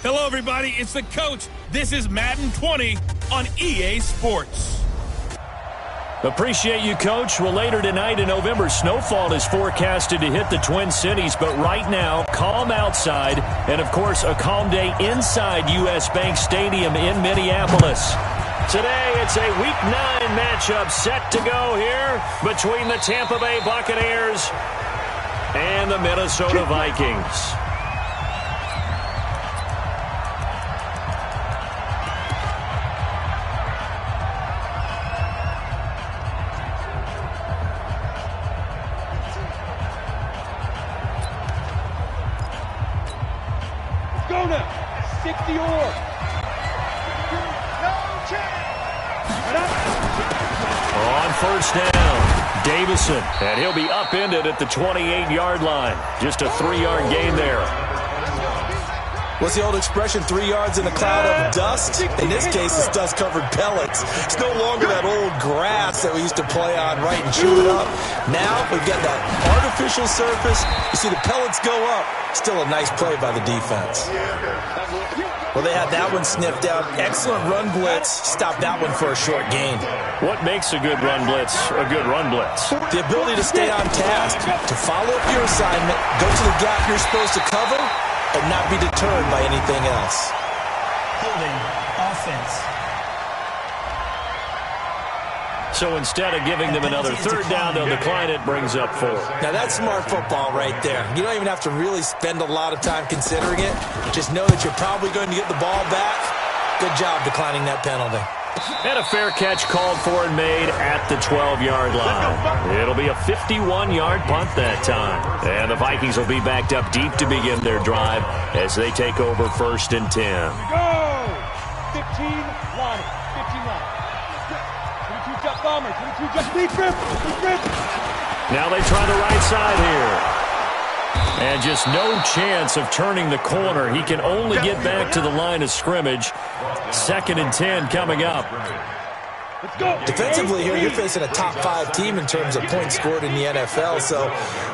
Hello, everybody. It's the coach. This is Madden 20 on EA Sports. Appreciate you, Coach. Well, later tonight in November, snowfall is forecasted to hit the Twin Cities, but right now, calm outside, and, of course, a calm day inside U.S. Bank Stadium in Minneapolis. Today, it's a Week 9 matchup set to go here between the Tampa Bay Buccaneers and the Minnesota Vikings. On first down, Davison, and he'll be upended at the 28-yard line. Just a 3-yard gain there. What's the old expression, 3 yards in a cloud of dust? In this case, it's dust-covered pellets. It's no longer that old grass that we used to play on, right, and chew it up. Now we've got that artificial surface. You see the pellets go up. Still a nice play by the defense. Well, they had that one sniffed out. Excellent run blitz. Stopped that one for a short gain. What makes a good run blitz a good run blitz? The ability to stay on task, to follow up your assignment, go to the gap you're supposed to cover, and not be deterred by anything else. Holding offense. So instead of giving them another third down, they'll decline it, brings up 4. Now that's smart football right there. You don't even have to really spend a lot of time considering it. Just know that you're probably going to get the ball back. Good job declining that penalty. And a fair catch called for and made at the 12-yard line. It'll be a 51-yard punt that time. And the Vikings will be backed up deep to begin their drive as they take over first and 10. Go! 15 line. 15 line. 22 jump bomber. 22 jump deep grip. Deep grip. Now they try the right side here. And just no chance of turning the corner. He can only get back to the line of scrimmage. 2nd and 10 coming up. Let's go. Defensively here, you're facing a top 5 team in terms of points scored in the NFL. So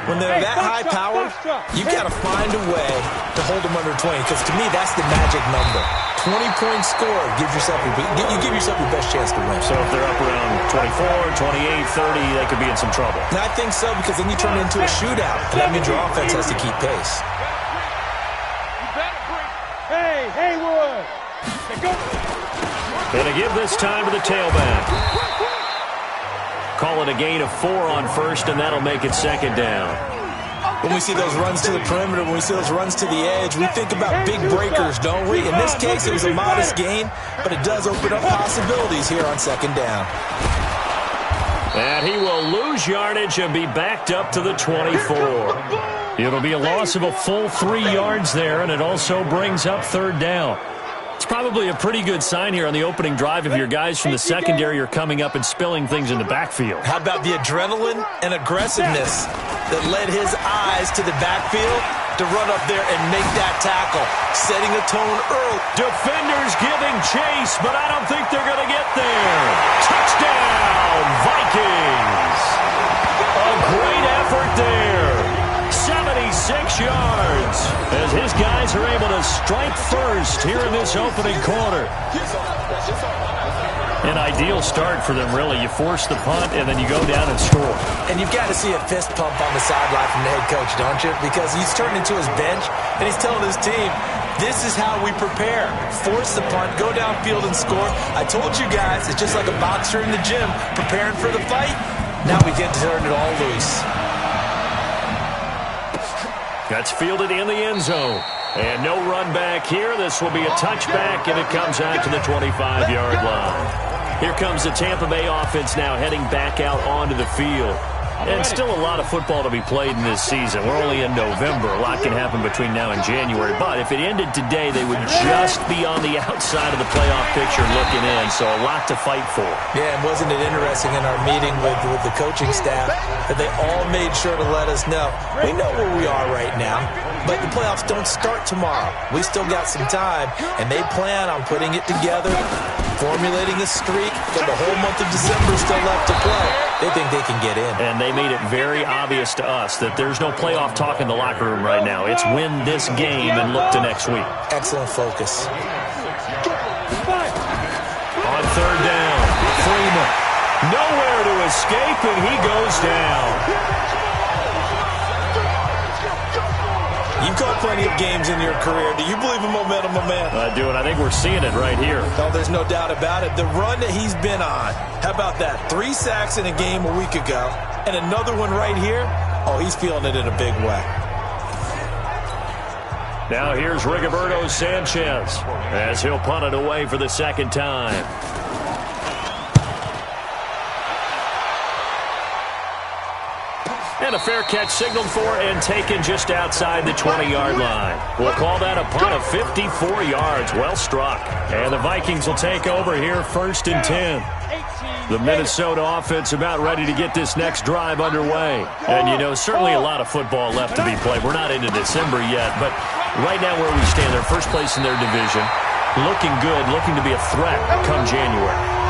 when they're that high powered, you've got to find a way to hold them under 20. Because to me, that's the magic number. 20 points scored, you give yourself your best chance to win. So if they're up around 24, 28, 30, they could be in some trouble. And I think so, because then you turn it into a shootout. And that means your offense has to keep pace. Hey, Haywood. Go. Gonna give this time to the tailback. Call it a gain of 4 on first, and that'll make it 2nd down. When we see those runs to the perimeter, when we see those runs to the edge, we think about big breakers, don't we? In this case, it was a modest gain, but it does open up possibilities here on 2nd down. And he will lose yardage and be backed up to the 24. It'll be a loss of a full 3 yards there, and it also brings up 3rd down. It's probably a pretty good sign here on the opening drive if your guys from the secondary are coming up and spilling things in the backfield. How about the adrenaline and aggressiveness that led his eyes to the backfield to run up there and make that tackle, setting a tone early. Defenders giving chase, but I don't think they're going to get there. Touchdown, Vikings! A great effort there. 76 yards as his guys are able to strike first here in this opening quarter. An ideal start for them, really. You force the punt, and then you go down and score. And you've got to see a fist pump on the sideline from the head coach, don't you? Because he's turned into his bench, and he's telling his team, this is how we prepare. Force the punt, go downfield and score. I told you guys, it's just like a boxer in the gym preparing for the fight. Now we get to turn it all loose. That's fielded in the end zone. And no run back here. This will be a touchback, and it comes out to the 25-yard line. Here comes the Tampa Bay offense now heading back out onto the field. And still a lot of football to be played in this season. We're only in November. A lot can happen between now and January. But if it ended today, they would just be on the outside of the playoff picture looking in. So a lot to fight for. Yeah, and wasn't it interesting in our meeting with the coaching staff that they all made sure to let us know. We know where we are right now, but the playoffs don't start tomorrow. We still got some time, and they plan on putting it together formulating a streak, but the whole month of December still left to play. They think they can get in. And they made it very obvious to us that there's no playoff talk in the locker room right now. It's win this game and look to next week. Excellent focus. On third down, Freeman. Nowhere to escape, and he goes down. You've called plenty of games in your career. Do you believe in momentum, my man? I do, and I think we're seeing it right here. Oh, there's no doubt about it. The run that he's been on. How about that? 3 sacks in a game a week ago, and another one right here. Oh, he's feeling it in a big way. Now here's Rigoberto Sanchez as he'll punt it away for the second time. And a fair catch signaled for and taken just outside the 20-yard line. We'll call that a punt of 54 yards. Well struck. And the Vikings will take over here, 1st and 10. The Minnesota offense about ready to get this next drive underway. And, you know, certainly a lot of football left to be played. We're not into December yet, but right now where we stand, they're first place in their division. Looking good, looking to be a threat come January.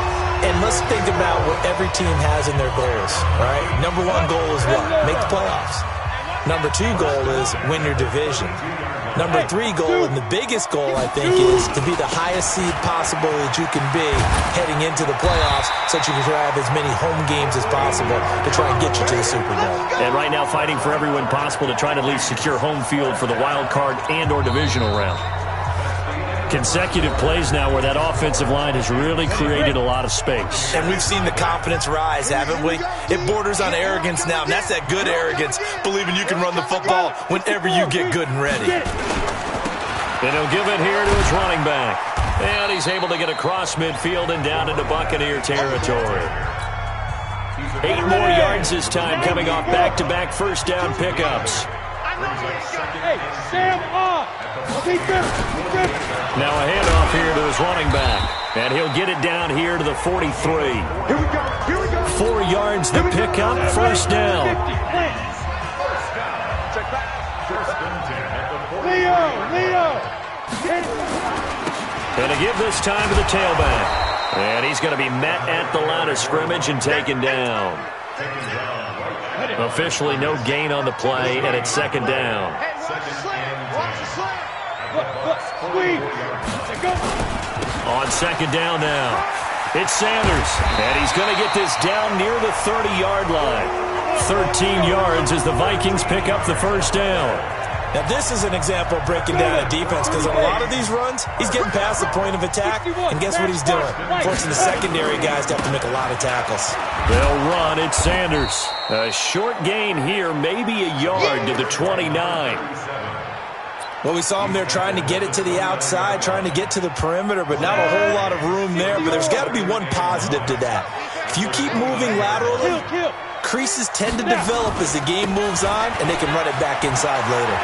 And let's think about what every team has in their goals, all right? Number 1 goal is what? Make the playoffs. Number 2 goal is win your division. Number 3 goal, and the biggest goal, I think, is to be the highest seed possible that you can be heading into the playoffs so that you can have as many home games as possible to try and get you to the Super Bowl. And right now fighting for every win possible to try to at least secure home field for the wild card and or divisional round. Consecutive plays now where that offensive line has really created a lot of space. And we've seen the confidence rise, haven't we? It borders on arrogance now, and that's that good arrogance, believing you can run the football whenever you get good and ready. And he'll give it here to his running back. And he's able to get across midfield and down into Buccaneer territory. 8 more yards this time, coming off back-to-back first down pickups. Hey, Sam off. Now a handoff here to his running back. And he'll get it down here to the 43. Here we go. 4 yards to pick up, first down. Leo. And to give this time to the tailback. And he's going to be met at the line of scrimmage and taken down. Officially no gain on the play, and it's second down. On second down now, it's Sanders, and he's going to get this down near the 30-yard line. 13 yards as the Vikings pick up the first down. Now, this is an example of breaking down a defense because on a lot of these runs, he's getting past the point of attack, and guess what he's doing? Forcing the secondary guys to have to make a lot of tackles. They'll run. It's Sanders. A short gain here, maybe a yard to the 29. Well, we saw him there trying to get it to the outside, trying to get to the perimeter, but not a whole lot of room there. But there's got to be one positive to that. If you keep moving laterally, creases tend to develop as the game moves on, and they can run it back inside later.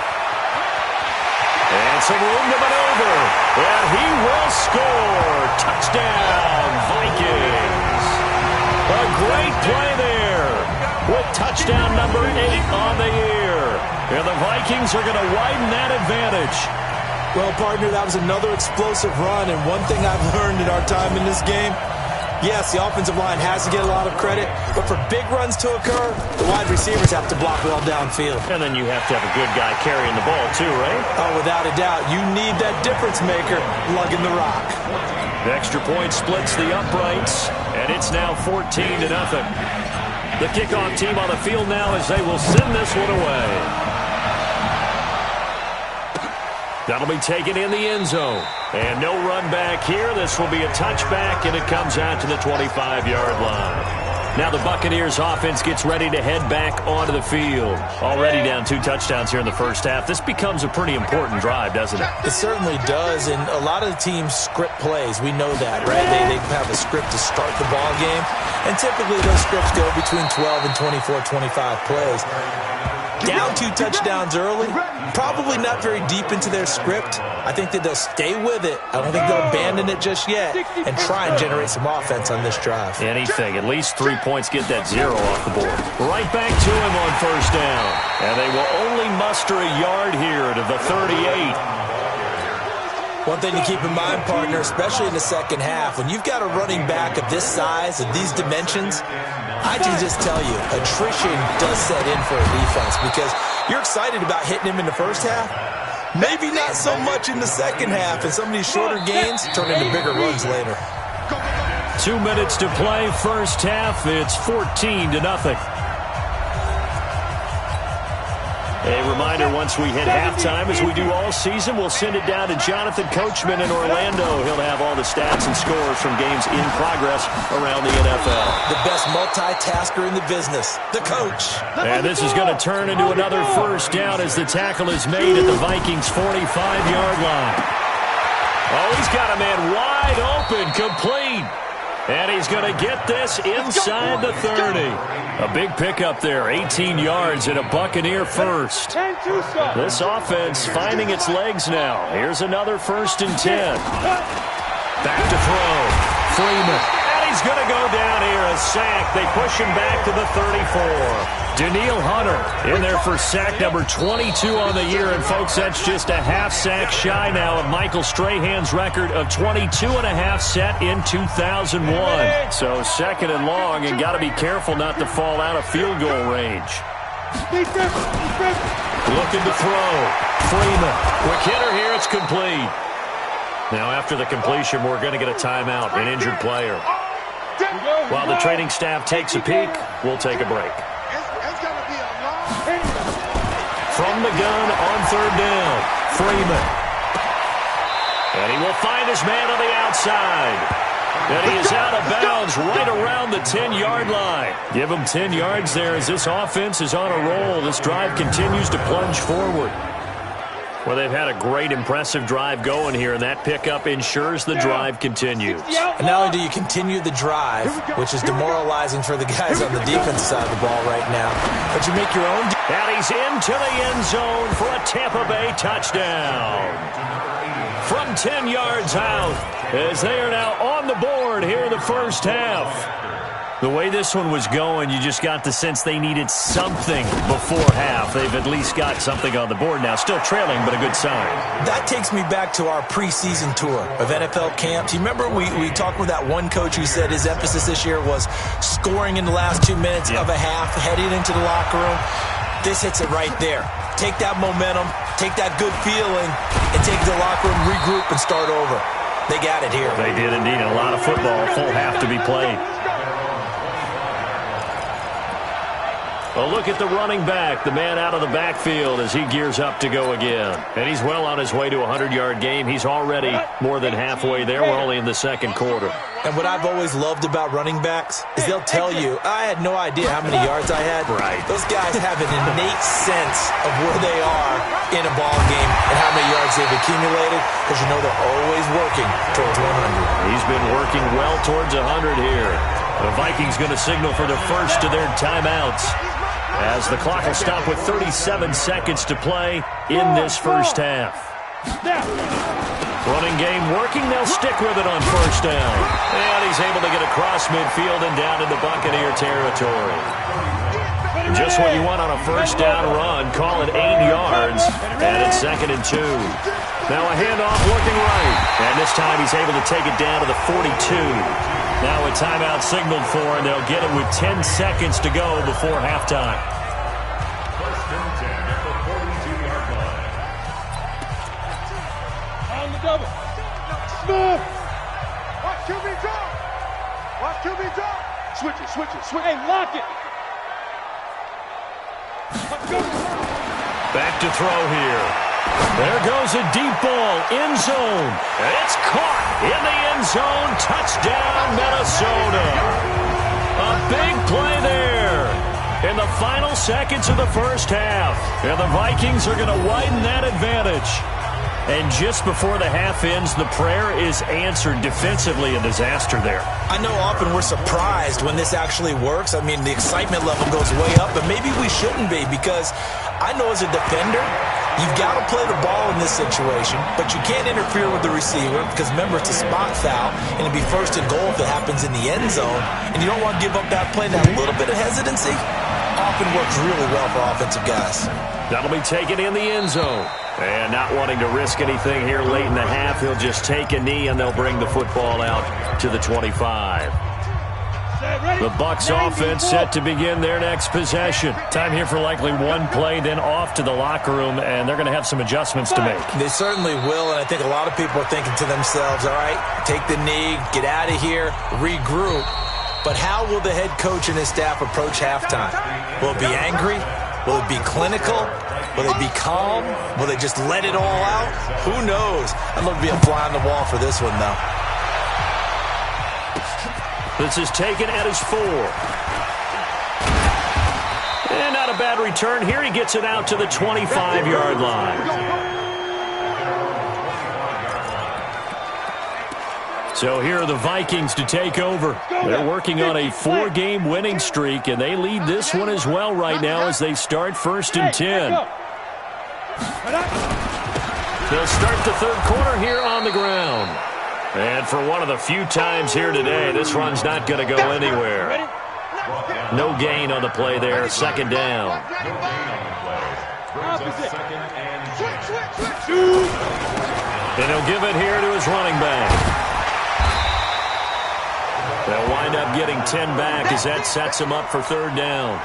And some room to maneuver. And he will score. Touchdown, Vikings. A great play there with touchdown number 8 on the year. And the Vikings are going to widen that advantage. Well, partner, that was another explosive run, and one thing I've learned in our time in this game, yes, the offensive line has to get a lot of credit, but for big runs to occur, the wide receivers have to block well downfield. And then you have to have a good guy carrying the ball too, right? Oh, without a doubt. You need that difference maker lugging the rock. The extra point splits the uprights, and it's now 14-0. The kickoff team on the field now as they will send this one away. That'll be taken in the end zone. And no run back here. This will be a touchback, and it comes out to the 25-yard line. Now the Buccaneers offense gets ready to head back onto the field. Already down 2 touchdowns here in the first half. This becomes a pretty important drive, doesn't it? It certainly does, and a lot of the teams script plays. We know that, right? They have a script to start the ball game, and typically those scripts go between 12 and 24, 25 plays. Down 2 touchdowns early, probably not very deep into their script. I think that they'll stay with it. I don't think they'll abandon it just yet and try and generate some offense on this drive. Anything. At least 3 points, get that 0 off the board. Right back to him on first down. And they will only muster a yard here to the 38. One thing to keep in mind, partner, especially in the second half, when you've got a running back of this size and these dimensions, I can just tell you, attrition does set in for a defense because you're excited about hitting him in the first half. Maybe not so much in the second half, and some of these shorter gains turn into bigger runs later. 2 minutes to play, first half. It's 14-0. A reminder, once we hit halftime, as we do all season, we'll send it down to Jonathan Coachman in Orlando. He'll have all the stats and scores from games in progress around the NFL. The best multitasker in the business, the coach. And this is going to turn into another first down as the tackle is made at the Vikings' 45-yard line. Oh, he's got a man wide open, complete. And he's going to get this inside the 30. A big pickup there, 18 yards and a Buccaneer first. This offense finding its legs now. Here's another 1st and 10. Back to throw. Freeman. And he's going to go down here, a sack. They push him back to the 34. Daniil Hunter in there for sack number 22 on the year. And, folks, that's just a half sack shy now of Michael Strahan's record of 22.5 set in 2001. So second and long, and got to be careful not to fall out of field goal range. Looking to throw. Freeman. Quick hitter here. It's complete. Now after the completion, we're going to get a timeout, an injured player. While the training staff takes a peek, we'll take a break. From the gun on 3rd down, Freeman. And he will find his man on the outside. And he is out of bounds right around the 10-yard line. Give him 10 yards there as this offense is on a roll. This drive continues to plunge forward. Well, they've had a great, impressive drive going here, and that pickup ensures the drive continues. And not only do you continue the drive, which is demoralizing for the guys on the defensive side of the ball right now, but you make your own. And he's into the end zone for a Tampa Bay touchdown. From 10 yards out, as they are now on the board here in the first half. The way this one was going, you just got the sense they needed something before half. They've at least got something on the board now. Still trailing, but a good sign. That takes me back to our preseason tour of NFL camps. You remember we talked with that one coach who said his emphasis this year was scoring in the last 2 minutes of a half, heading into the locker room. This hits it right there. Take that momentum, take that good feeling, and take the locker room, regroup, and start over. They got it here. They did indeed. A lot of football, full half to be played. A look at the running back, the man out of the backfield as he gears up to go again. And he's well on his way to a 100-yard game. He's already more than halfway there. We're only in the second quarter. And what I've always loved about running backs is they'll tell you, I had no idea how many yards I had. Right. Those guys have an innate sense of where they are in a ball game and how many yards they've accumulated, because you know they're always working towards 100. He's been working well towards 100 here. The Vikings going to signal for the first of their timeouts, as the clock will stop with 37 seconds to play in this first half. Running game working. They'll stick with it on first down. And he's able to get across midfield and down into Buccaneer territory. Just what you want on a first down run. Call it 8 yards. And it's 2nd and 2. Now a handoff looking right. And this time he's able to take it down to the 42. Now a timeout signaled for, and they'll get it with 10 seconds to go before halftime. On the double. Smith. Watch QB drop. Watch QB drop. Switch it, switch it, switch it. Hey, lock it. Back to throw here. There goes a deep ball, end zone. And it's caught in the end zone. Touchdown, Minnesota. A big play there in the final seconds of the first half. And the Vikings are going to widen that advantage. And just before the half ends, the prayer is answered defensively. A disaster there. I know often we're surprised when this actually works. I mean, the excitement level goes way up, but maybe we shouldn't be, because I know as a defender, you've got to play the ball in this situation, but you can't interfere with the receiver because, remember, it's a spot foul, and it'd be 1st and goal if it happens in the end zone, and you don't want to give up that play. That little bit of hesitancy often works really well for offensive guys. That'll be taken in the end zone. And not wanting to risk anything here late in the half, he'll just take a knee and they'll bring the football out to the 25. The Bucs offense set to begin their next possession. Time here for likely one play, then off to the locker room, and they're going to have some adjustments to make. They certainly will, and I think a lot of people are thinking to themselves, all right, take the knee, get out of here, regroup. But how will the head coach and his staff approach halftime? Will it be angry? Will it be clinical? Will they be calm? Will they just let it all out? Who knows? I'd love to be a fly on the wall for this one, though. This is taken at his 4. And not a bad return here. He gets it out to the 25-yard line. So here are the Vikings to take over. They're working on a 4-game winning streak, and they lead this one as well right now as they start 1st and 10. They'll start the third quarter here on the ground. And for one of the few times here today, this run's not going to go anywhere. No gain on the play there. 2nd down. And he'll give it here to his running back. They'll wind up getting 10 back as that sets him up for 3rd down.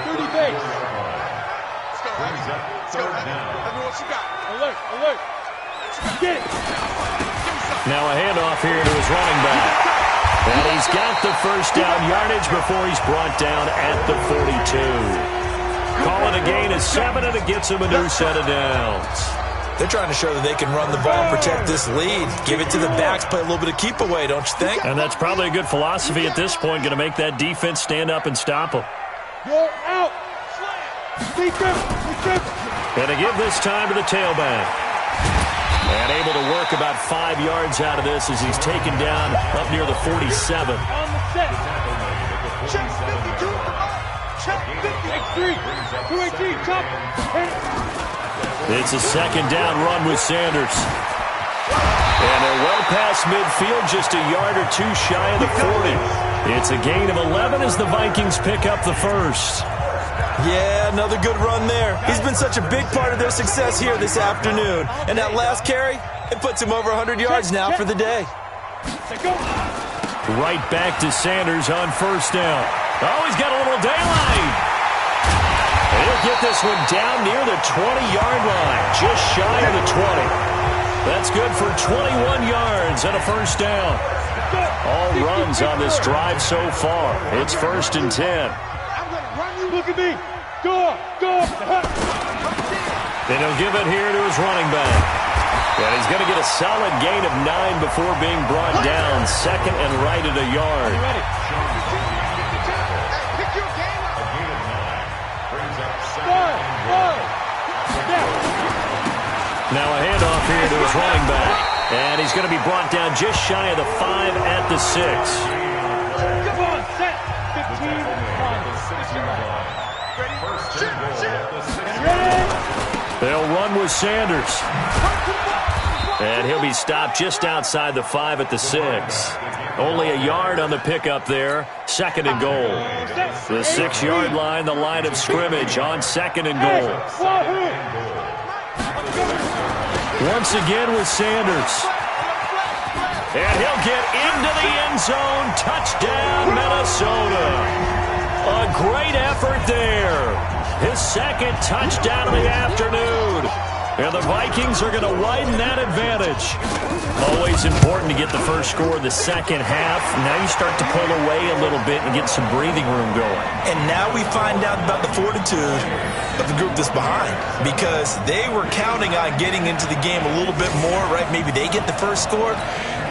30 base. Alert, alert. Get it. Now a handoff here to his running back. And he's got the 1st down yardage before he's brought down at the 42. Call it a gain of 7, and it gets him a new set of downs. They're trying to show that they can run the ball and protect this lead. Give it to the backs, play a little bit of keep away, don't you think? And that's probably a good philosophy at this point, going to make that defense stand up and stop him. Go out. And to give this time to the tailback. And able to work about 5 yards out of this as he's taken down up near the 47. On the set. Check 52. Check 50. X3. 218. Chop. It's a 2nd down run with Sanders. And they're well past midfield, just a yard or 2 shy of the 40. It's a gain of 11 as the Vikings pick up the 1st. Yeah, another good run there. He's been such a big part of their success here this afternoon. And that last carry, it puts him over 100 yards now for the day. Right back to Sanders on 1st down. Oh, he's got a little daylight. And he'll get this one down near the 20-yard line, just shy of the 20. That's good for 21 yards and a 1st down. All runs on this drive so far. It's 1st and 10. Look at me. Go. And he'll give it here to his running back. And he's going to get a solid gain of 9 before being brought down. 2nd and right at a yard. Now a handoff here to his running back. And he's going to be brought down just shy of the 5 at the 6. Come on, set. 15. They'll run with Sanders. And he'll be stopped just outside the 5 at the 6. Only a yard on the pickup there. 2nd and goal. The 6-yard line, the line of scrimmage on 2nd and goal. Once again with Sanders. And he'll get into the end zone. Touchdown, Minnesota. A great effort there. His 2nd touchdown of the afternoon. And the Vikings are going to widen that advantage. Always important to get the first score of the second half. Now you start to pull away a little bit and get some breathing room going. And now we find out about the fortitude of the group that's behind, because they were counting on getting into the game a little bit more, right? Maybe they get the first score.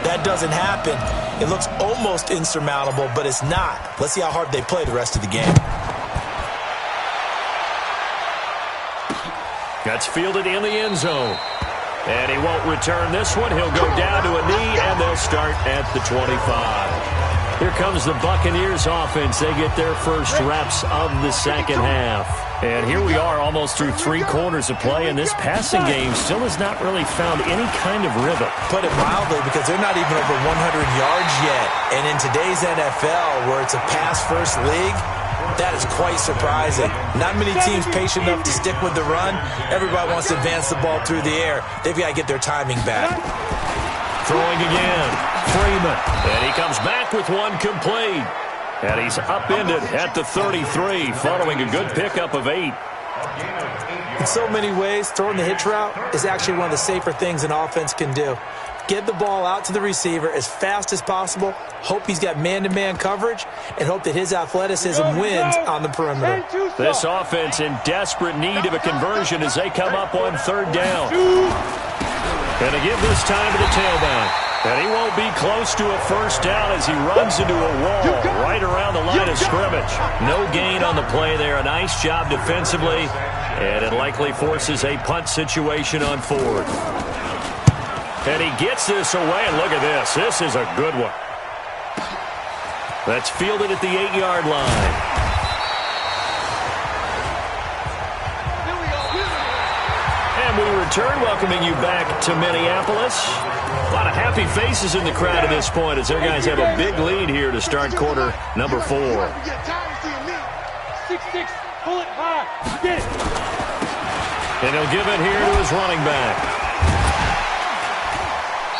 That doesn't happen. It looks almost insurmountable, but it's not. Let's see how hard they play the rest of the game. That's fielded in the end zone. And he won't return this one. He'll go down to a knee, and they'll start at the 25. Here comes the Buccaneers offense. They get their first reps of the second half. And here we are almost through 3 quarters of play, and this passing game still has not really found any kind of rhythm. Put it mildly, because they're not even over 100 yards yet. And in today's NFL, where it's a pass-first league, That is quite surprising. Not many teams patient enough to stick with the run. Everybody wants to advance the ball through the air. They've got to get their timing back. Throwing again, Freeman. And he comes back with one complete. And he's upended at the 33, following a good pickup of 8. In so many ways, throwing the hitch route is actually one of the safer things an offense can do. Get the ball out to the receiver as fast as possible, hope he's got man-to-man coverage, and hope that his athleticism wins on the perimeter. This offense in desperate need of a conversion as they come up on 3rd down. Going to give this time to the tailback. And he won't be close to a 1st down as he runs into a wall right around the line of scrimmage. No gain on the play there. A nice job defensively, and it likely forces a punt situation on 4th. And he gets this away, and look at this. This is a good one. That's fielded at the 8-yard line. And we return, welcoming you back to Minneapolis. A lot of happy faces in the crowd at this point as their guys have a big lead here to start quarter number 4. 6'6", pull it high, get it. And he'll give it here to his running back.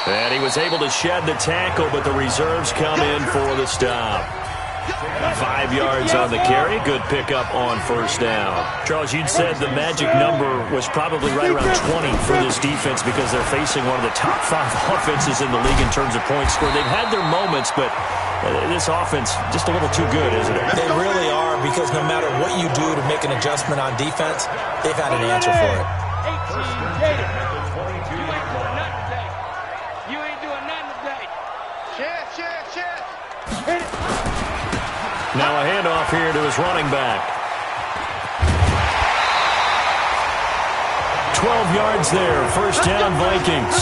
And he was able to shed the tackle, but the reserves come in for the stop. 5 yards on the carry. Good pickup on 1st down. Charles, you'd said the magic number was probably right around 20 for this defense because they're facing one of the top 5 offenses in the league in terms of points scored. They've had their moments, but this offense just a little too good, isn't it? They really are, because no matter what you do to make an adjustment on defense, they've had an answer for it. 18, you ain't doing nothing today. Shit. Hit it. Now a handoff here to his running back. 12 yards there. 1st down, Vikings.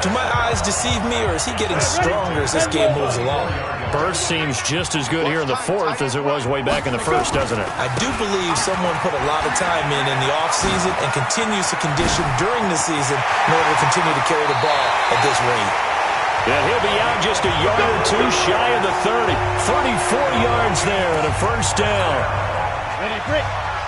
Do my eyes deceive me, or is he getting stronger as this game moves along? Burst seems just as good here in the 4th as it was way back in the 1st, doesn't it? I do believe someone put a lot of time in the offseason and continues to condition during the season in order to continue to carry the ball at this rate. Yeah, he'll be out just a yard or 2 shy of the 30. 34 yards there and a 1st down.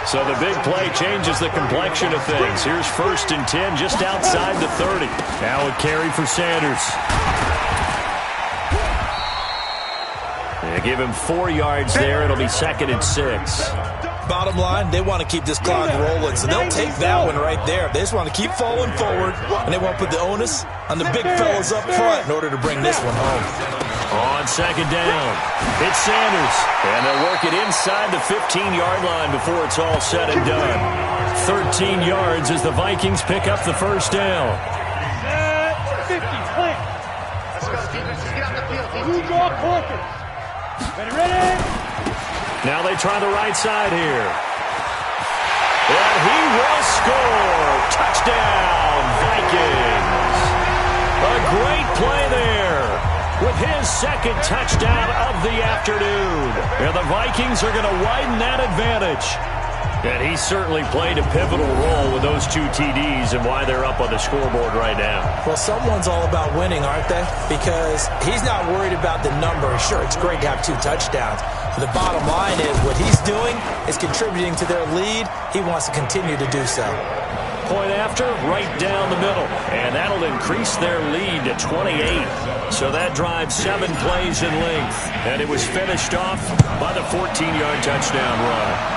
So the big play changes the complexion of things. Here's 1st and 10 just outside the 30. Now a carry for Sanders. They give him 4 yards there. It'll be 2nd and 6. Bottom line, they want to keep this clock rolling, so they'll take that one right there. They just want to keep falling forward, and they want to put the onus on the big fellas up front in order to bring this one home. On 2nd down, it's Sanders, and they'll work it inside the 15-yard line before it's all said and done. 13 yards as the Vikings pick up the 1st down. 50, plant. Let's go, defense. Get out the field. Two draw corkers. Ready? Now they try the right side here. And he will score. Touchdown, Vikings. A great play there with his 2nd touchdown of the afternoon. And the Vikings are going to widen that advantage. And he certainly played a pivotal role with those 2 TDs and why they're up on the scoreboard right now. Well, someone's all about winning, aren't they? Because he's not worried about the number. Sure, it's great to have 2 touchdowns. But the bottom line is what he's doing is contributing to their lead. He wants to continue to do so. Point after, right down the middle. And that'll increase their lead to 28. So that drives 7 plays in length. And it was finished off by the 14-yard touchdown run.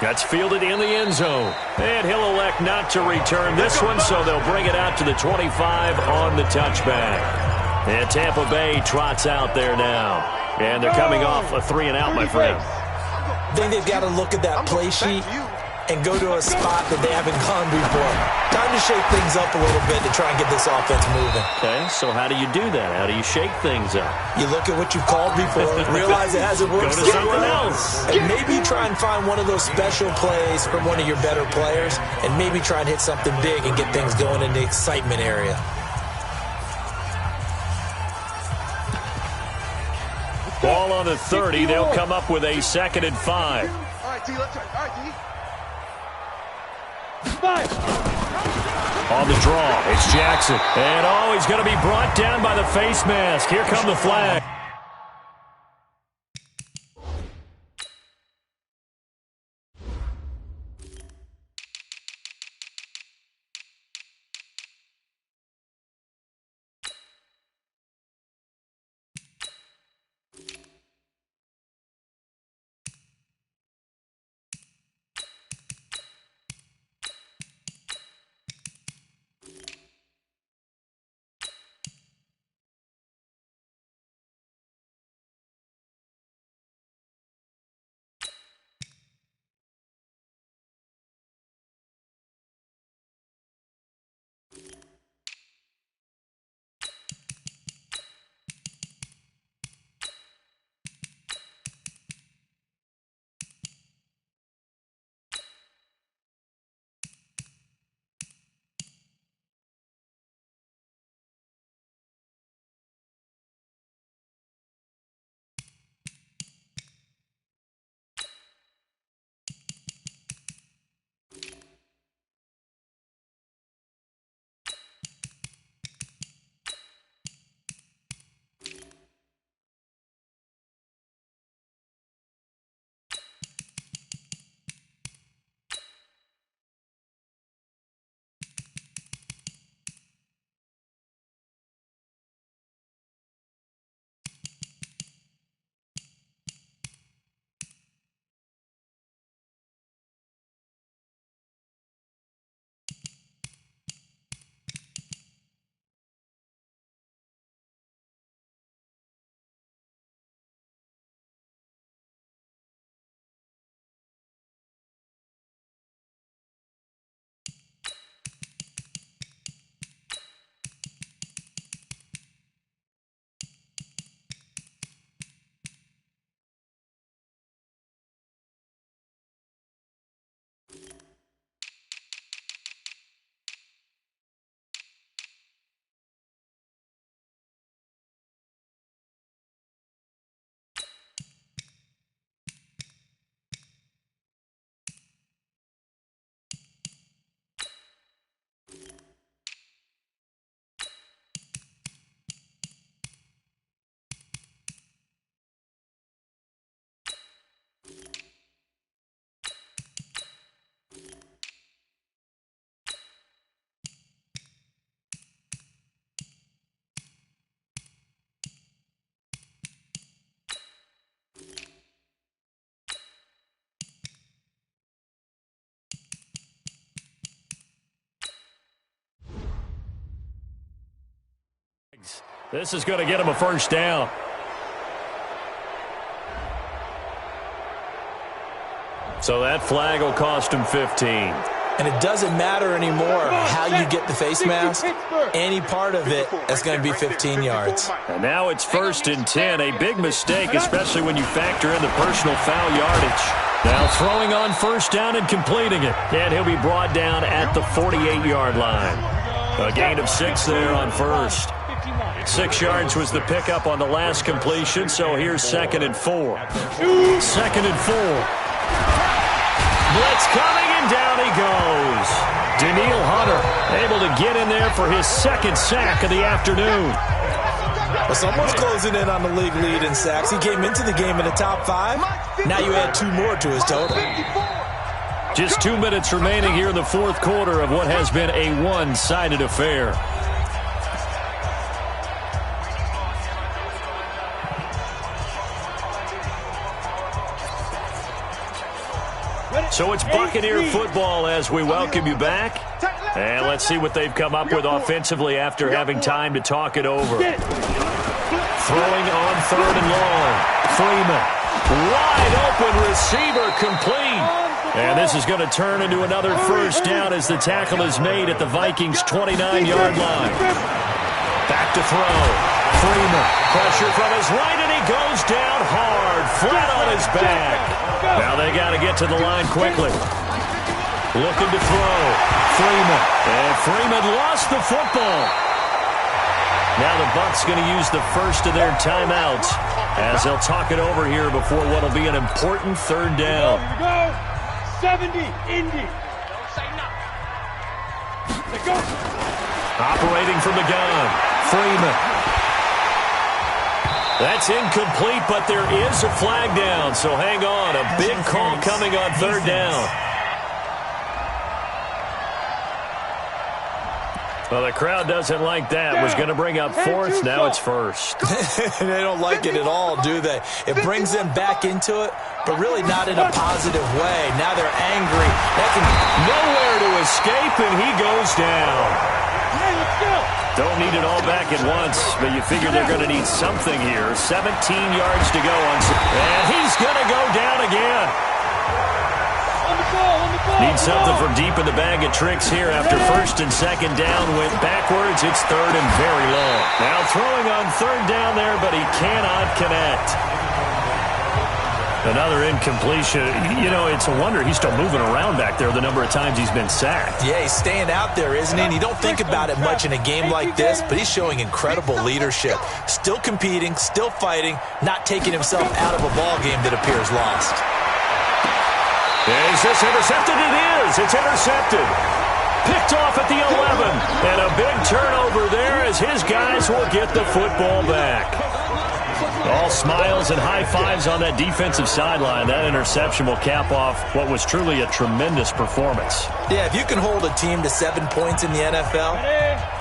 That's fielded in the end zone. And he'll elect not to return this one, so they'll bring it out to the 25 on the touchback. And Tampa Bay trots out there now. And they're coming off a 3-and-out, my friend. I think they've got to look at that play sheet and go to a spot that they haven't gone before. Time to shake things up a little bit to try and get this offense moving. Okay, so how do you do that? How do you shake things up? You look at what you've called before, realize it hasn't worked Go to something else. And maybe try and find one of those special plays from one of your better players, and maybe try and hit something big and get things going in the excitement area. Ball on the 30. They'll come up with a 2nd and 5. All right, D, let's try. All right, D. 5. On the draw, it's Jackson. And, he's going to be brought down by the face mask. Here come the flag. This is going to get him a first down. So that flag will cost him 15. And it doesn't matter anymore how you get the face mask. Any part of it is going to be 15 yards. And now it's 1st and 10. A big mistake, especially when you factor in the personal foul yardage. Now throwing on first down and completing it. And he'll be brought down at the 48-yard line. A gain of 6 there on first. 6 yards was the pickup on the last completion, so here's 2nd and 4. 2nd and 4. Blitz coming, and down he goes. Daniil Hunter able to get in there for his 2nd sack of the afternoon. Well, someone's closing in on the league lead in sacks. He came into the game in the top 5. Now you add 2 more to his total. Just 2 minutes remaining here in the 4th quarter of what has been a one-sided affair. So it's Buccaneer football as we welcome you back. And let's see what they've come up with offensively after having time to talk it over. Throwing on 3rd and long. Freeman. Wide open receiver complete. And this is going to turn into another first down as the tackle is made at the Vikings' 29-yard line. Back to throw. Freeman. Pressure from his right, and he goes down hard. Flat on his back. Now they got to get to the line quickly. Looking to throw. Freeman. And Freeman lost the football. Now the Bucs going to use the first of their timeouts as they'll talk it over here before what will be an important 3rd down. Here we go. 70, Indy. Let's go. Operating from the gun. Freeman. That's incomplete, but there is a flag down, so hang on. A big call coming on 3rd down. Well, the crowd doesn't like that. Was going to bring up 4th. Now it's 1st. They don't like it at all, do they? It brings them back into it, but really not in a positive way. Now they're angry. They can nowhere to escape, and he goes down. Hey, let's go. Don't need it all back at once, but you figure they're going to need something here. 17 yards to go. And he's going to go down again. On the ball. Need something from deep in the bag of tricks here after 1st and 2nd down. Went backwards. It's 3rd and very long. Now throwing on 3rd down there, but he cannot connect. Another incompletion. You know, it's a wonder he's still moving around back there the number of times he's been sacked. Yeah, he's staying out there, isn't he? And you don't think about it much in a game like this, but he's showing incredible leadership. Still competing, still fighting, not taking himself out of a ball game that appears lost. Is this intercepted? It is. It's intercepted. Picked off at the 11. And a big turnover there as his guys will get the football back. All smiles and high fives on that defensive sideline. That interception will cap off what was truly a tremendous performance. Yeah, if you can hold a team to 7 points in the NFL,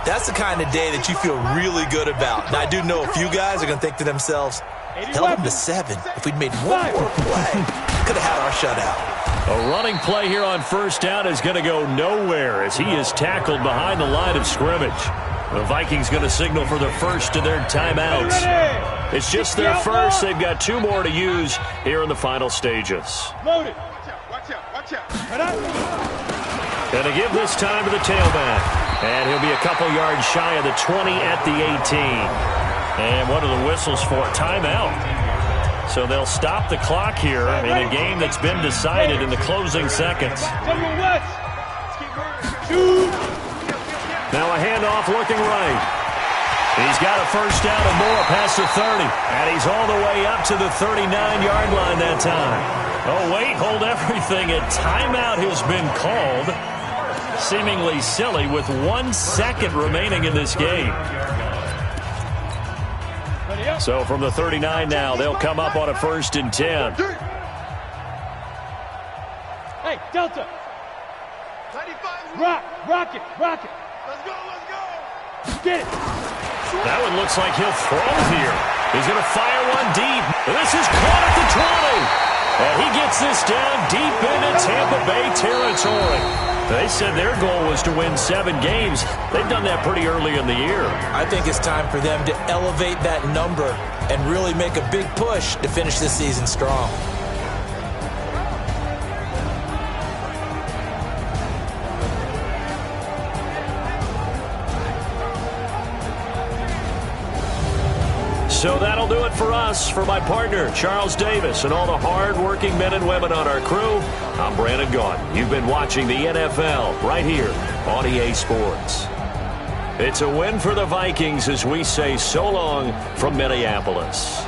that's the kind of day that you feel really good about. Now, I do know a few guys are going to think to themselves, held them to 7. If we'd made one more play, could have had our shutout. A running play here on 1st down is going to go nowhere as he is tackled behind the line of scrimmage. The Vikings going to signal for the first of their timeouts. It's just their first. They've got 2 more to use here in the final stages. Loaded. Watch out. Going to give this time to the tailback. And he'll be a couple yards shy of the 20 at the 18. And what are the whistles for? Timeout. So they'll stop the clock here in a game that's been decided in the closing seconds. Now a handoff looking right. He's got a first down and more past the 30. And he's all the way up to the 39-yard line that time. Oh, wait, hold everything. A timeout has been called. Seemingly silly with 1 second remaining in this game. So from the 39 now, they'll come up on a 1st and 10. Hey, Delta. Rock it. Let's go. Get it. That one looks like he'll throw here. He's going to fire one deep. This is caught at the 20. And he gets this down deep into Tampa Bay territory. They said their goal was to win 7 games. They've done that pretty early in the year. I think it's time for them to elevate that number and really make a big push to finish this season strong. So that'll do it for us. For my partner, Charles Davis, and all the hard-working men and women on our crew, I'm Brandon Gaudin. You've been watching the NFL right here on EA Sports. It's a win for the Vikings as we say so long from Minneapolis.